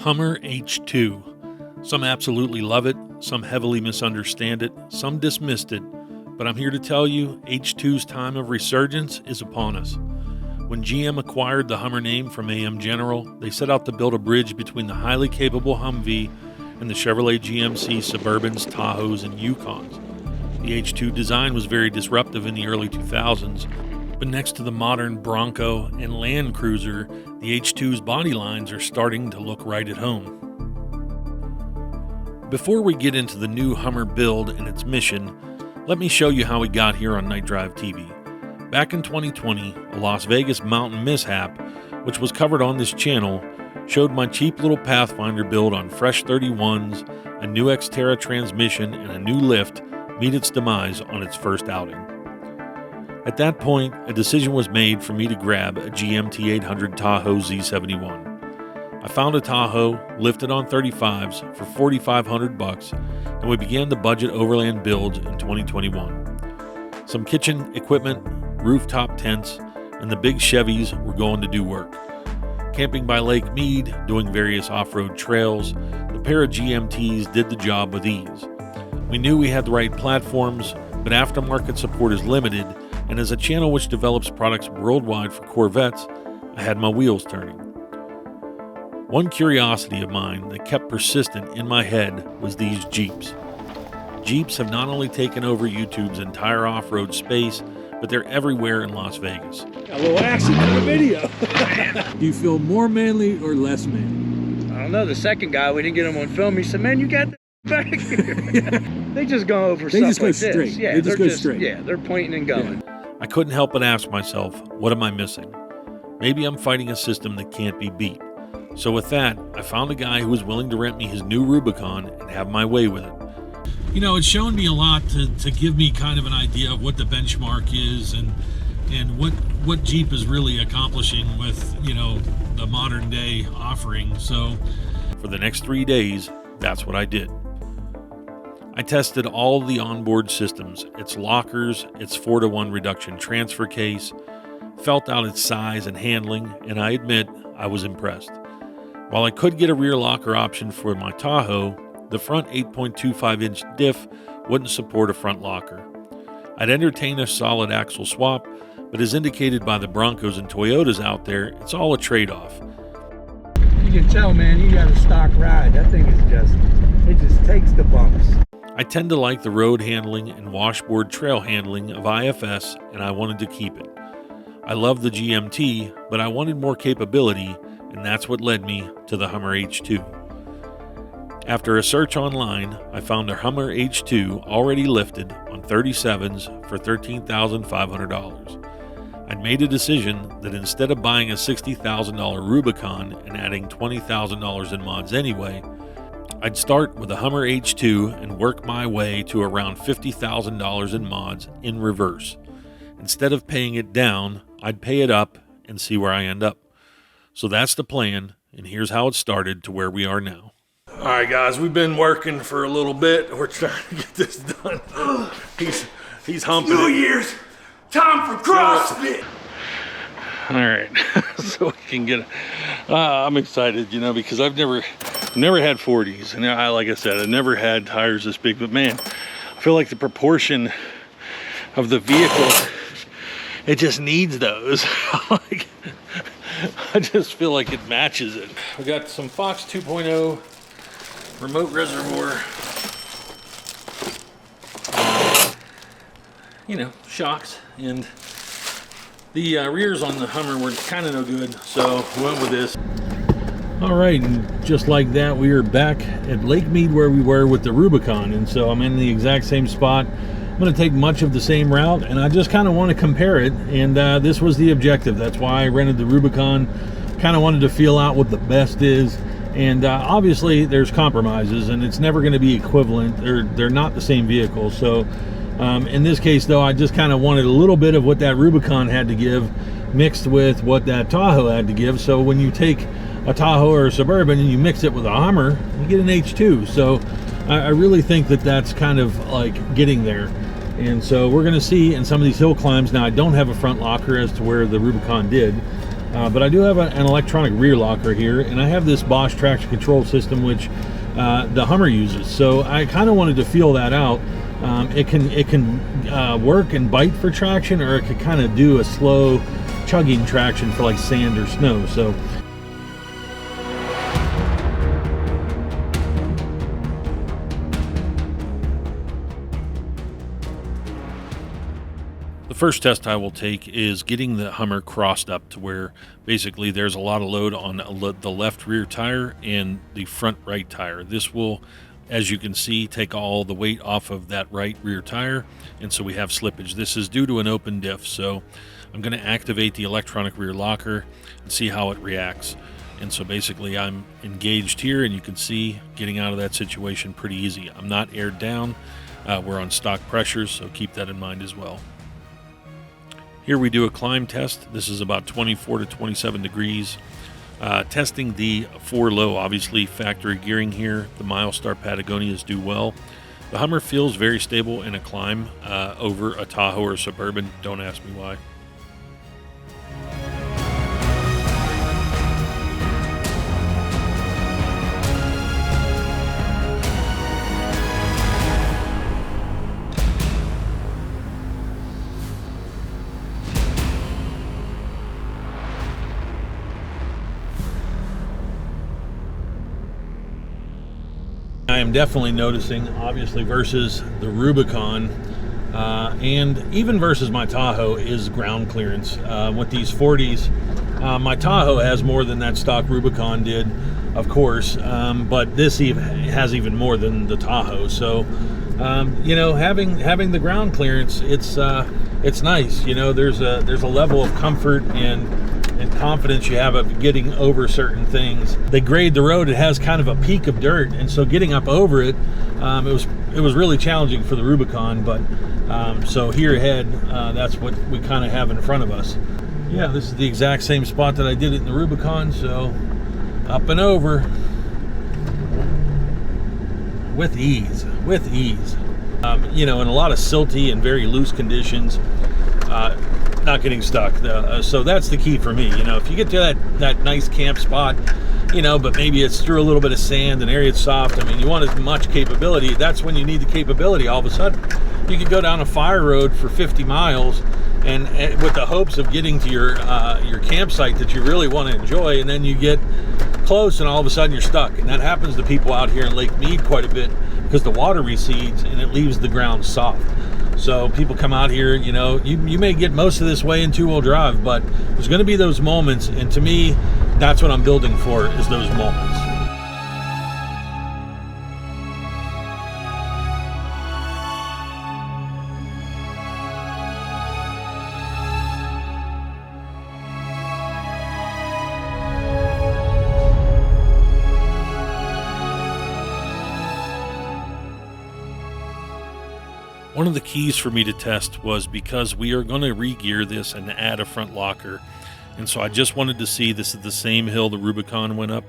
Hummer H2. Some absolutely love it, some heavily misunderstand it, some dismissed it, but I'm here to tell you H2's time of resurgence is upon us. When GM acquired the Hummer name from AM General, they set out to build a bridge between the highly capable Humvee and the Chevrolet GMC Suburbans, Tahoes, and Yukons. The H2 design was very disruptive in the early 2000s, but next to the modern Bronco and Land Cruiser, the H2's body lines are starting to look right at home. Before we get into the new Hummer build and its mission, let me show you how we got here on Night Drive TV. Back in 2020, a Las Vegas mountain mishap, which was covered on this channel, showed my cheap little Pathfinder build on fresh 31s, a new Xterra transmission, and a new lift meet its demise on its first outing. At that point, a decision was made for me to grab a GMT800 Tahoe Z71. I found a Tahoe, lifted on 35s for $4,500, and we began the budget Overland builds in 2021. Some kitchen equipment, rooftop tents, and the big Chevys were going to do work. Camping by Lake Mead, doing various off-road trails, the pair of GMTs did the job with ease. We knew we had the right platforms, but aftermarket support is limited, and as a channel which develops products worldwide for Corvettes, I had my wheels turning. One curiosity of mine that kept persistent in my head was these Jeeps. Jeeps have not only taken over YouTube's entire off-road space, but they're everywhere in Las Vegas. A little action in the video. Do you feel more manly or less manly? I don't know. The second guy, we didn't get him on film. He said, "Man, you got the back here." They just go over stuff like this. Straight. Yeah, they just go straight. Yeah, they're pointing and going. Yeah. I couldn't help but ask myself, what am I missing? Maybe I'm fighting a system that can't be beat. So with that, I found a guy who was willing to rent me his new Rubicon and have my way with it. You know, it's shown me a lot to give me kind of an idea of what the benchmark is and what Jeep is really accomplishing with, you know, the modern day offering. So for the next 3 days, that's what I did. I tested all the onboard systems, its lockers, its 4-to-1 reduction transfer case, felt out its size and handling, and I admit I was impressed. While I could get a rear locker option for my Tahoe, the front 8.25-inch diff wouldn't support a front locker. I'd entertain a solid axle swap, but as indicated by the Broncos and Toyotas out there, it's all a trade-off. You can tell, man, you got a stock ride. That thing is it just takes the bumps. I tend to like the road handling and washboard trail handling of IFS, and I wanted to keep it. I love the GMT, but I wanted more capability, and that's what led me to the Hummer H2. After a search online, I found a Hummer H2 already lifted on 37s for $13,500. I'd made a decision that instead of buying a $60,000 Rubicon and adding $20,000 in mods anyway, I'd start with a Hummer H2 and work my way to around $50,000 in mods in reverse. Instead of paying it down, I'd pay it up and see where I end up. So that's the plan, and here's how it started to where we are now. All right, guys, we've been working for a little bit. We're trying to get this done. He's humping. New Year's, time for CrossFit. All right, so we can get. I'm excited, you know, because I've never had 40s, and like I said, I've never had tires this big. But man, I feel like the proportion of the vehicle, it just needs those. Like, I just feel like it matches it. We got some Fox 2.0 remote reservoir, you know, shocks, and the rears on the Hummer were kind of no good, so we went with this. All right, and just like that, we are back at Lake Mead where we were with the Rubicon, and so I'm in the exact same spot. I'm going to take much of the same route, and I just kind of want to compare it, and this was the objective. That's why I rented the Rubicon. Kind of wanted to feel out what the best is, and obviously there's compromises, and it's never going to be equivalent. They're not the same vehicle. So in this case, though, I just kind of wanted a little bit of what that Rubicon had to give mixed with what that Tahoe had to give. So when you take a Tahoe or a Suburban and you mix it with a Hummer, you get an H2. So I really think that that's kind of like getting there. And so we're going to see in some of these hill climbs. Now, I don't have a front locker as to where the Rubicon did. But I do have an electronic rear locker here, and I have this Bosch traction control system, which the Hummer uses. So I kind of wanted to feel that out. It can work and bite for traction, or it could kind of do a slow chugging traction for like sand or snow. So the first test I will take is getting the Hummer crossed up to where basically there's a lot of load on the left rear tire and the front right tire. This will, as you can see, take all the weight off of that right rear tire, and so we have slippage. This is due to an open diff, so I'm going to activate the electronic rear locker and see how it reacts. And so basically I'm engaged here, and you can see getting out of that situation pretty easy. I'm not aired down. We're on stock pressures, so keep that in mind as well. Here we do a climb test. This is about 24 to 27 degrees. Testing the 4-low, obviously factory gearing here. The Milestar Patagonias do well. The Hummer feels very stable in a climb over a Tahoe or Suburban. Don't ask me why. I am definitely noticing, obviously, versus the Rubicon and even versus my Tahoe, is ground clearance. With these 40s, my Tahoe has more than that stock Rubicon did, of course, but this has even more than the Tahoe. So, you know, having the ground clearance, it's nice. You know, there's a level of comfort and confidence you have of getting over certain things. They grade the road. It has kind of a peak of dirt, and so getting up over it, it was really challenging for the Rubicon. But so here ahead, that's what we kind of have in front of us. Yeah, this is the exact same spot that I did it in the Rubicon. So up and over with ease, you know, in a lot of silty and very loose conditions. Not getting stuck. So that's the key for me. You know, if you get to that nice camp spot, you know, but maybe it's through a little bit of sand, an area it's soft. I mean, you want as much capability. That's when you need the capability. All of a sudden, you can go down a fire road for 50 miles, and with the hopes of getting to your campsite that you really want to enjoy, and then you get close, and all of a sudden you're stuck. And that happens to people out here in Lake Mead quite a bit because the water recedes and it leaves the ground soft. So people come out here, you know, you may get most of this way in two-wheel drive, but there's going to be those moments, and to me, that's what I'm building for, is those moments. One of the keys for me to test was because we are going to re-gear this and add a front locker. And so I just wanted to see, this is the same hill the Rubicon went up.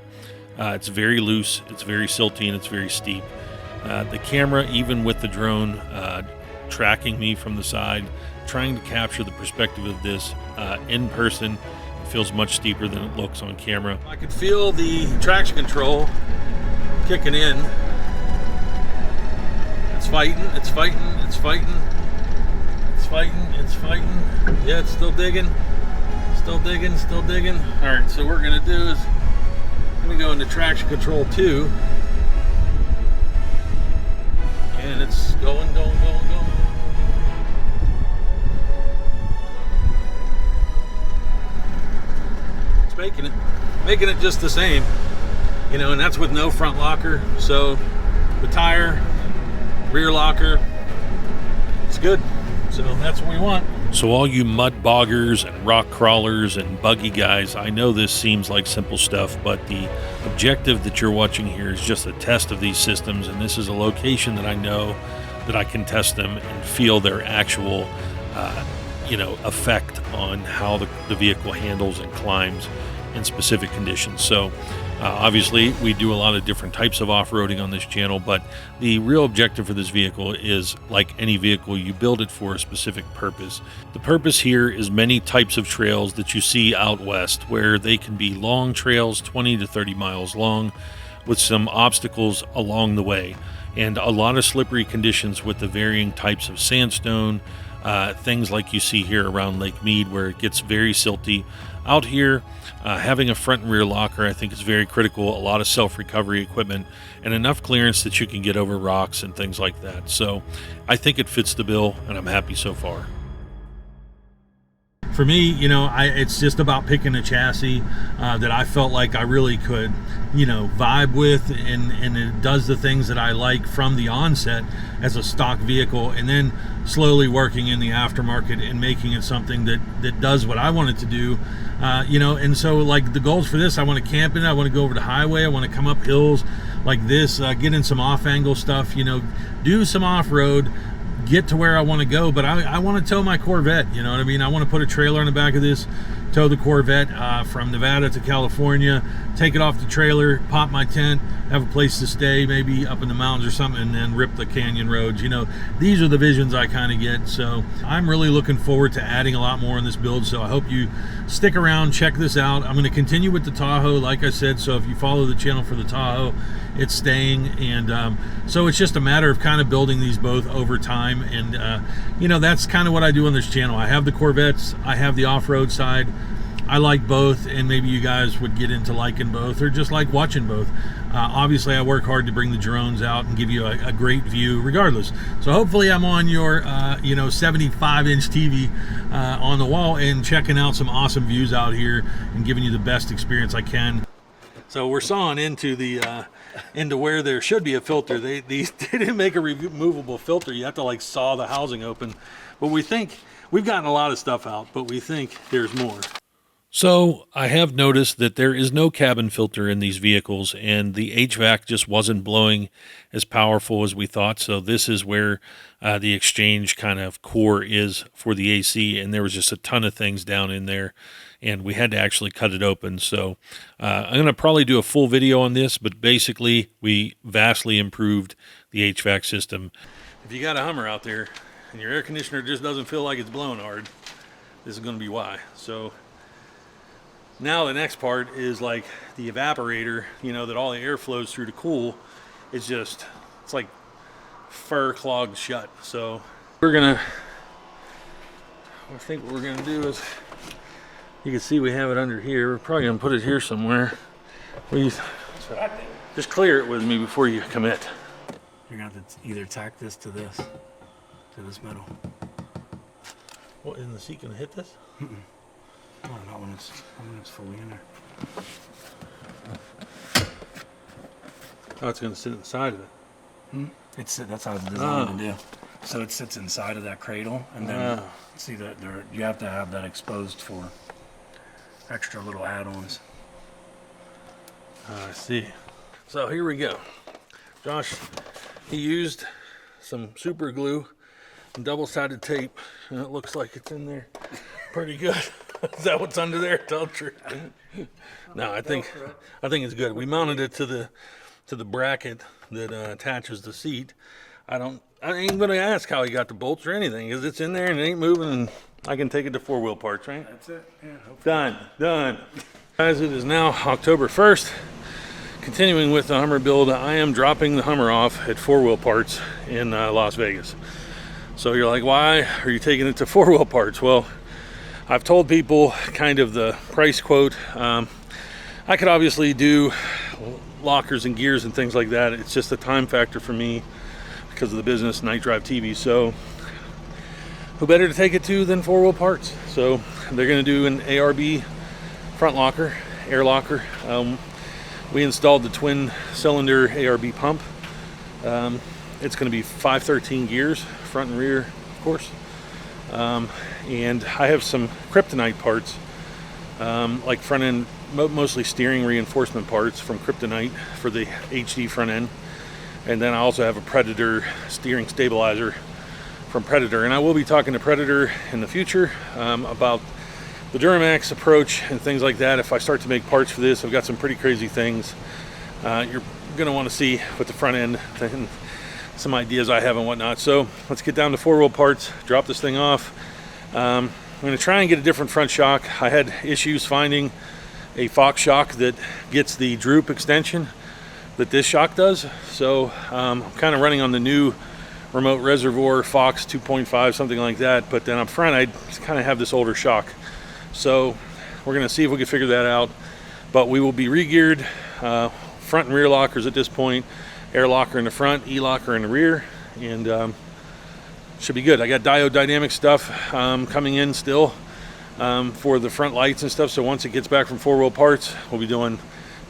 It's very loose, it's very silty, and it's very steep. The camera, even with the drone tracking me from the side, trying to capture the perspective of this in person, it feels much steeper than it looks on camera. I could feel the traction control kicking in. It's fighting. Yeah, it's still digging. All right, so what we're gonna do is let me go into traction control 2, and it's going. It's making it just the same, you know, and that's with no front locker. So the tire, rear locker, it's good. So that's what we want. So all you mud boggers and rock crawlers and buggy guys, I know this seems like simple stuff, but the objective that you're watching here is just a test of these systems, and this is a location that I know that I can test them and feel their actual effect on how the vehicle handles and climbs. in specific conditions. So obviously we do a lot of different types of off-roading on this channel, but the real objective for this vehicle is, like any vehicle, you build it for a specific purpose. The purpose here is many types of trails that you see out west, where they can be long trails, 20 to 30 miles long, with some obstacles along the way, and a lot of slippery conditions with the varying types of sandstone, things like you see here around Lake Mead, where it gets very silty. Out here, having a front and rear locker I think is very critical, a lot of self-recovery equipment, and enough clearance that you can get over rocks and things like that. So I think it fits the bill, and I'm happy so far. For me, you know, it's just about picking a chassis that I felt like I really could, you know, vibe with, and it does the things that I like from the onset as a stock vehicle, and then slowly working in the aftermarket and making it something that does what I want it to do. You know, and so like the goals for this, I want to camp in it, I want to go over the highway, I want to come up hills like this, get in some off-angle stuff, you know, do some off-road, get to where I want to go. But I want to tow my Corvette, you know what I mean? I want to put a trailer on the back of this, tow the Corvette from Nevada to California, take it off the trailer, pop my tent, have a place to stay, maybe up in the mountains or something, and then rip the canyon roads. You know, these are the visions I kind of get. So I'm really looking forward to adding a lot more in this build, so I hope you stick around, check this out. I'm going to continue with the Tahoe, like I said, so if you follow the channel for the Tahoe, it's staying. And so it's just a matter of kind of building these both over time. And you know, that's kind of what I do on this channel. I have the Corvettes, I have the off-road side. I like both, and maybe you guys would get into liking both, or just like watching both. Obviously I work hard to bring the drones out and give you a great view regardless. So hopefully I'm on your you know, 75-inch TV on the wall and checking out some awesome views out here and giving you the best experience I can. So we're sawing into the into where there should be a filter. They didn't make a removable filter. You have to like saw the housing open. But we think we've gotten a lot of stuff out, but we think there's more. So I have noticed that there is no cabin filter in these vehicles, and the HVAC just wasn't blowing as powerful as we thought. So this is where the exchange kind of core is for the AC, and there was just a ton of things down in there, and we had to actually cut it open. So I'm going to probably do a full video on this, but basically we vastly improved the HVAC system. If you got a Hummer out there and your air conditioner just doesn't feel like it's blowing hard, this is going to be why. So now the next part is like the evaporator, you know, that all the air flows through to cool. It's like fur clogged shut. So I think what we're gonna do is, you can see we have it under here. We're probably gonna put it here somewhere. Just clear it with me before you commit. You're gonna have to either tack this to this metal. What, isn't the seat gonna hit this? Mm-mm. Oh, not when it's fully in there. Oh, it's going to sit inside of it. That's how it's designed to do. So it sits inside of that cradle, and then see that you have to have that exposed for extra little add-ons. I see. So here we go. Josh, he used some super glue and double-sided tape, and it looks like it's in there pretty good. Is that what's under there? Tell the truth. No, I think it's good. We mounted it to the bracket that attaches the seat. I ain't gonna ask how he got the bolts or anything, because it's in there and it ain't moving, and I can take it to 4-wheel parts, right? That's it. Yeah. Done. Guys, it is now October 1st. Continuing with the Hummer build, I am dropping the Hummer off at 4-wheel parts in Las Vegas. So you're like, why are you taking it to 4-wheel parts? Well, I've told people kind of the price quote. I could obviously do lockers and gears and things like that. It's just a time factor for me because of the business, Night Drive TV. So who better to take it to than 4-wheel parts? So they're going to do an ARB front locker, air locker. We installed the twin cylinder ARB pump. It's going to be 513 gears, front and rear, of course. And I have some Kryptonite parts, like front end, mostly steering reinforcement parts from Kryptonite for the HD front end. And then I also have a Predator steering stabilizer from Predator. And I will be talking to Predator in the future about the Duramax approach and things like that, if I start to make parts for this, I've got some pretty crazy things you're going to want to see with the front end and some ideas I have and whatnot. So let's get down to four-wheel parts, drop this thing off. I'm going to try and get a different front shock. I had issues finding a hvac shock that gets the droop extension that this shock does. So I'm kind of running on the new remote reservoir hvac 2.5, something like that. But then up front, I kind of have this older shock. So we're going to see if we can figure that out. But we will be regeared, front and rear lockers at this point, air locker in the front, e-locker in the rear, and should be good. I got diode dynamic stuff coming in still for the front lights and stuff. So once it gets back from four-wheel parts, we'll be doing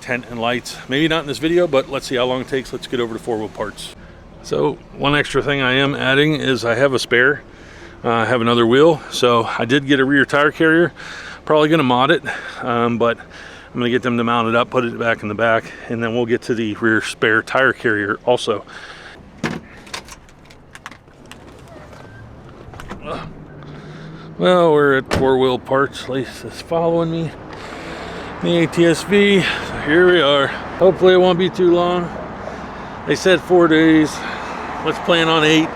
tent and lights. Maybe not in this video, but let's see how long it takes. Let's get over to four-wheel parts. So one extra thing I am adding is I have a spare. I have another wheel, so I did get a rear tire carrier. Probably going to mod it, but I'm going to get them to mount it up, put it back in the back, and then we'll get to the rear spare tire carrier also. Well, we're at four-wheel parts. Lace is following me. The ATSV, so here we are. Hopefully it won't be too long. They said 4 days. Let's plan on 8,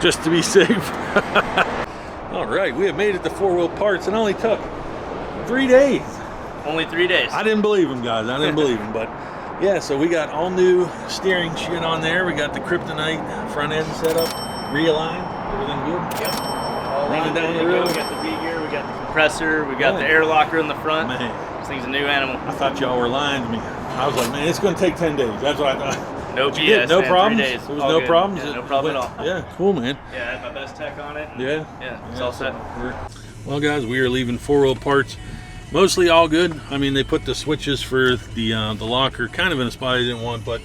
just to be safe. All right, we have made it to four-wheel parts. It only took 3 days. Only 3 days. I didn't believe him, guys. I didn't believe him, but yeah. So we got all new steering shit on there. We got the Kryptonite front end set up, realigned. Everything good. Yep. All Running down the ready to road. go. We got the regear, we got the compressor, we got the air locker in the front. Man, This thing's a new animal. I thought y'all were lying to me. I was like, man, it's going to take 10 days. That's what I thought. No But you did. BS. No man. problems. 3 days. There was All no good. problems. Yeah, no problem at all. Yeah, cool, man. Yeah, I had my best tech on it. Yeah. Yeah, it's all set. Well, guys, we are leaving four-wheel parts. Mostly all good. I mean, they put the switches for the locker kind of in a spot I didn't want, but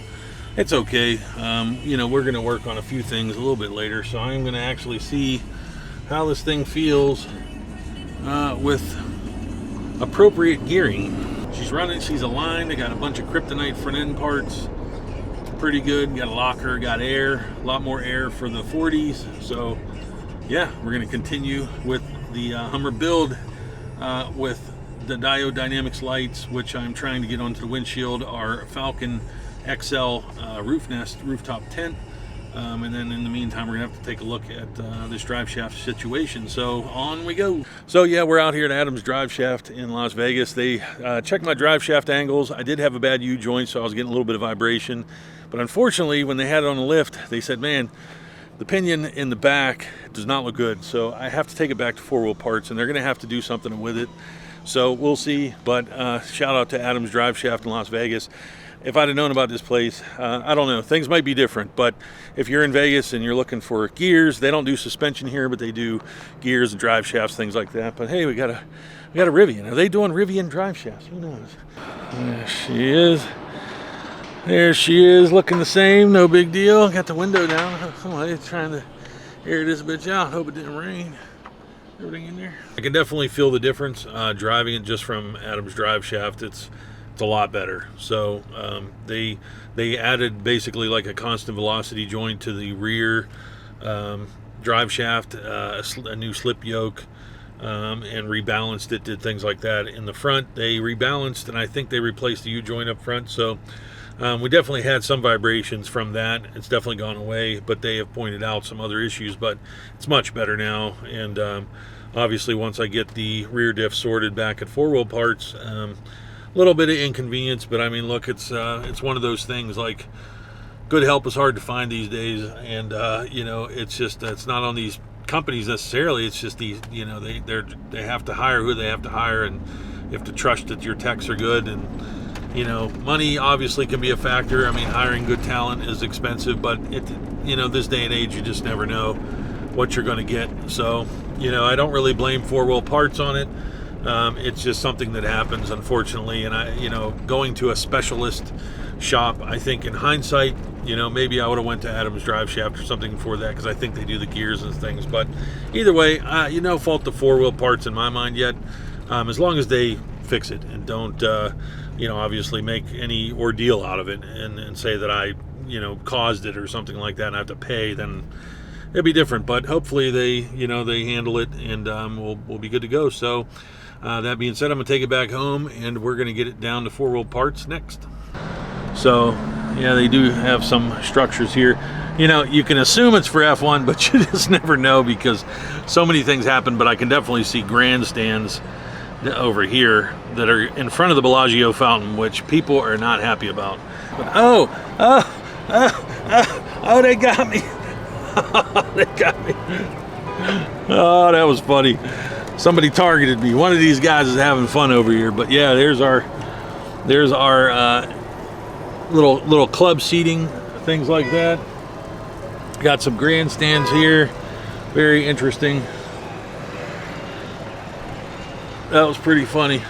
it's okay. You know, we're going to work on a few things a little bit later, so I'm going to actually see how this thing feels with appropriate gearing. She's running, she's aligned. I got a bunch of Kryptonite front end parts. Pretty good. Got a locker, got air, a lot more air for the 40s. So yeah, we're going to continue with the Hummer build with the diode dynamics lights, which I'm trying to get onto the windshield, our Falcon XL rooftop tent. And then in the meantime, we're gonna have to take a look at this drive shaft situation. So on we go. So yeah, we're out here at Adams Drive Shaft in Las Vegas. They checked my drive shaft angles. I did have a bad U-joint, so I was getting a little bit of vibration. But unfortunately, when they had it on the lift, they said, man, the pinion in the back does not look good. So I have to take it back to four-wheel parts, and they're gonna have to do something with it. So we'll see. But shout out to Adams Drive Shaft in Las Vegas. If I'd have known about this place, I don't know, things might be different, but if you're in Vegas and you're looking for gears, they don't do suspension here, but they do gears and drive shafts, things like that. But hey, we got a Rivian. Are they doing Rivian drive shafts? Who knows? There she is. There she is, looking the same, no big deal. Got the window down. Somebody's trying to air this bitch out. Hope it didn't rain. Everything in there. I can definitely feel the difference driving it just from Adams Drive Shaft. It's a lot better. So they added basically like a constant velocity joint to the rear drive shaft, a new slip yoke, and rebalanced it, did things like that. In the front, they rebalanced, and I think they replaced the U-joint up front. So we definitely had some vibrations from that. It's definitely gone away, but they have pointed out some other issues, but it's much better now. And obviously once I get the rear diff sorted back at four-wheel parts, a little bit of inconvenience, but I mean, look, it's one of those things, like, good help is hard to find these days, and you know, it's just, it's not on these companies necessarily, it's just these, you know, they have to hire who they have to hire, and you have to trust that your techs are good. And you know, money obviously can be a factor. I mean, hiring good talent is expensive, but you know, this day and age, you just never know what you're going to get. So, you know, I don't really blame four-wheel parts on it. It's just something that happens, unfortunately. And you know, going to a specialist shop, I think in hindsight, you know, maybe I would have went to Adams Drive Shaft or something for that, because I think they do the gears and things. But either way, you know, fault the four-wheel parts in my mind yet, as long as they fix it and don't, you know, obviously make any ordeal out of it and say that I, you know, caused it or something like that and I have to pay, then it'll be different, but hopefully they handle it, and we'll be good to go. So that being said, I'm gonna take it back home, and we're gonna get it down to 4-wheel parts next. So yeah, they do have some structures here. You can assume it's for F1, but you just never know because so many things happen. But I can definitely see grandstands over here that are in front of the Bellagio fountain, which people are not happy about. But, oh, they got me. They got me. Oh, that was funny. Somebody targeted me. One of these guys is having fun over here. But yeah, there's our little club seating, things like that. Got some grandstands here. Very interesting. That was pretty funny.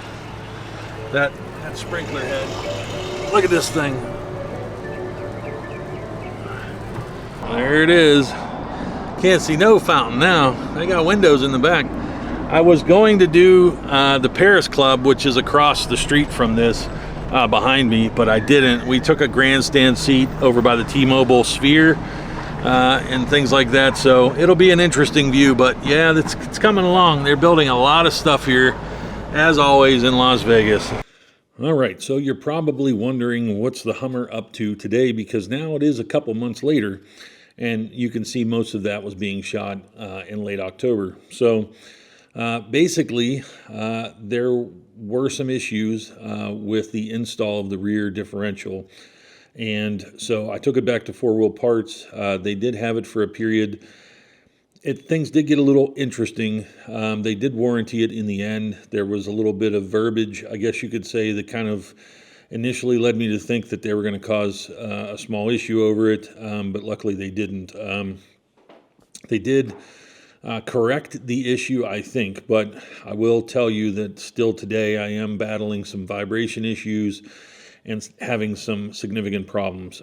That sprinkler head. Look at this thing. There it is. Can't see no fountain now. They got windows in the back. I was going to do the Paris Club, which is across the street from this, behind me, but I didn't. We took a grandstand seat over by the T-Mobile Sphere and things like that, so it'll be an interesting view. But yeah, it's coming along. They're building a lot of stuff here, as always, in Las Vegas. All right, so you're probably wondering what's the Hummer up to today, because now it is a couple months later, and you can see most of that was being shot in late October. So basically, there were some issues with the install of the rear differential, and so I took it back to 4-wheel parts. They did have it for a period. Things did get a little interesting. They did warranty it in the end. There was a little bit of verbiage, I guess you could say, that kind of initially led me to think that they were going to cause a small issue over it, but luckily they didn't. They did correct the issue, I think, but I will tell you that still today I am battling some vibration issues and having some significant problems.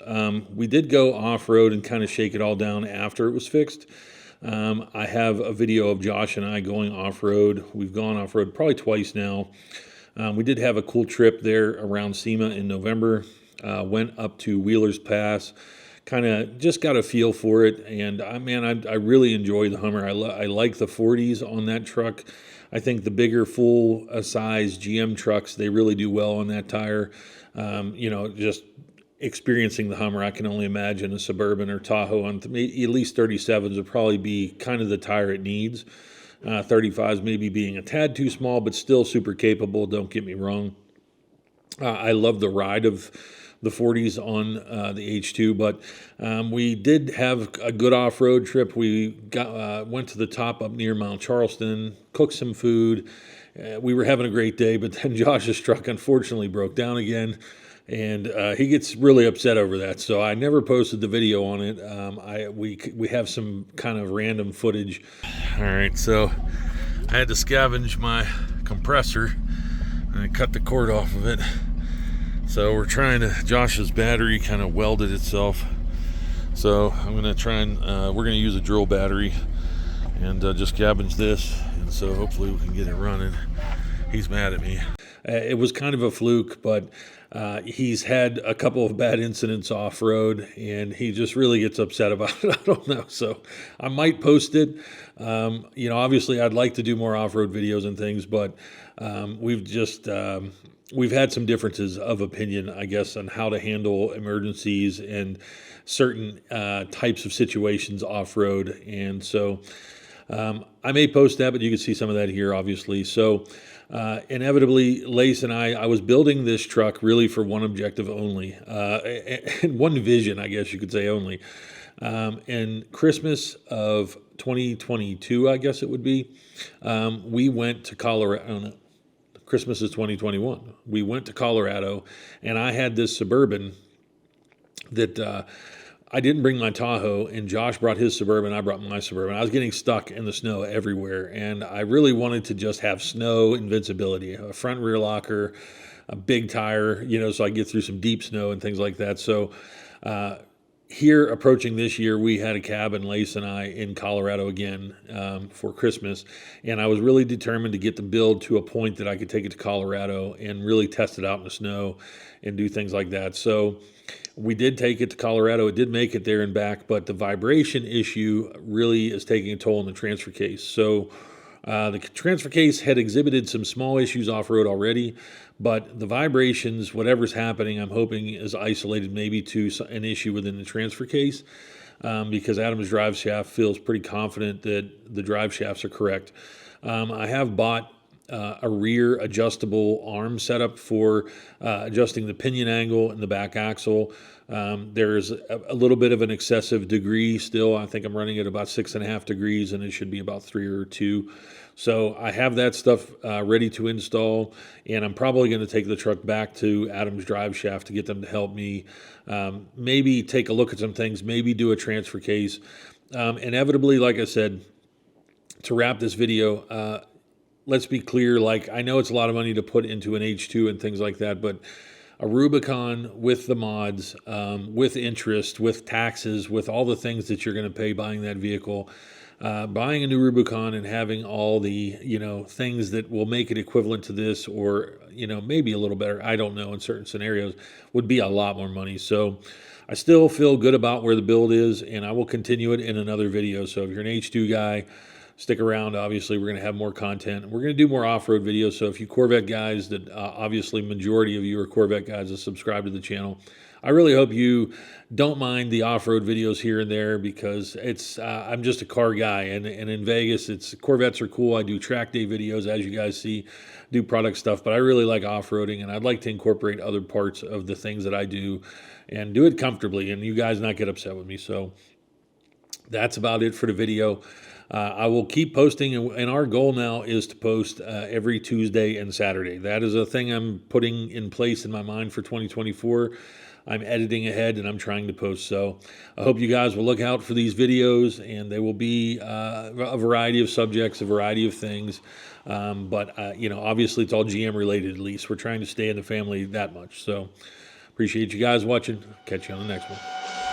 We did go off-road and kind of shake it all down after it was fixed. I have a video of Josh and I going off-road. We've gone off-road probably twice now. We did have a cool trip there around SEMA in November. Went up to Wheeler's Pass, kind of just got a feel for it. And I really enjoy the Hummer. I like the 40s on that truck. I think the bigger full-size GM trucks, they really do well on that tire. Just experiencing the Hummer, I can only imagine a Suburban or Tahoe on at least 37s would probably be kind of the tire it needs. 35s maybe being a tad too small, but still super capable, don't get me wrong. I love the ride of the 40s on the H2, but we did have a good off-road trip. We went to the top up near Mount Charleston, cooked some food. We were having a great day, but then Josh's truck unfortunately broke down again. And he gets really upset over that, so I never posted the video on it. We have some kind of random footage. All right, so I had to scavenge my compressor and I cut the cord off of it. So we're trying to, Josh's battery kind of welded itself. So I'm gonna try and, we're gonna use a drill battery and just scavenge this. And so hopefully we can get it running. He's mad at me. It was kind of a fluke, but he's had a couple of bad incidents off-road, and he just really gets upset about it. I don't know, so I might post it. Obviously I'd like to do more off-road videos and things, but we've had some differences of opinion, I guess, on how to handle emergencies and certain types of situations off-road, and so I may post that, but you can see some of that here, obviously. So inevitably, Lace and I was building this truck really for one objective only, and one vision, I guess you could say only. In Christmas of 2022, I guess it would be, we went to Colorado. Christmas is 2021. We went to Colorado, and I had this Suburban that I didn't bring my Tahoe, and Josh brought his Suburban, I brought my Suburban. I was getting stuck in the snow everywhere, and I really wanted to just have snow invincibility, a front rear locker, a big tire, so I get through some deep snow and things like that. So here, approaching this year, we had a cabin, Lace and I, in Colorado again for Christmas, and I was really determined to get the build to a point that I could take it to Colorado and really test it out in the snow and do things like that. So We did take it to Colorado. It did make it there and back, but the vibration issue really is taking a toll on the transfer case. So the transfer case had exhibited some small issues off-road already, but the vibrations, whatever's happening, I'm hoping is isolated maybe to an issue within the transfer case, because Adam's drive shaft feels pretty confident that the drive shafts are correct. I have bought a rear adjustable arm setup for adjusting the pinion angle and the back axle. There's a little bit of an excessive degree still. I think I'm running at about 6.5 degrees, and it should be about 3 or 2. So I have that stuff ready to install, and I'm probably going to take the truck back to Adam's drive shaft to get them to help me maybe take a look at some things, maybe do a transfer case. Inevitably, like I said, to wrap this video, let's be clear, like, I know it's a lot of money to put into an H2 and things like that, but a Rubicon with the mods, with interest, with taxes, with all the things that you're going to pay buying that vehicle, buying a new Rubicon and having all the, things that will make it equivalent to this, or, maybe a little better, I don't know, in certain scenarios, would be a lot more money. So I still feel good about where the build is, and I will continue it in another video. So if you're an H2 guy, stick around. Obviously, we're going to have more content. We're going to do more off-road videos. So if you Corvette guys, that obviously majority of you are Corvette guys that subscribe to the channel, I really hope you don't mind the off-road videos here and there, because it's I'm just a car guy, and in Vegas, Corvettes are cool. I do track day videos, as you guys see, do product stuff, but I really like off-roading, and I'd like to incorporate other parts of the things that I do and do it comfortably, and you guys not get upset with me. So that's about it for the video. I will keep posting, and our goal now is to post every Tuesday and Saturday. That is a thing I'm putting in place in my mind for 2024. I'm editing ahead, and I'm trying to post. So I hope you guys will look out for these videos, and they will be a variety of subjects, a variety of things. But obviously it's all GM related, at least. We're trying to stay in the family that much. So appreciate you guys watching. Catch you on the next one.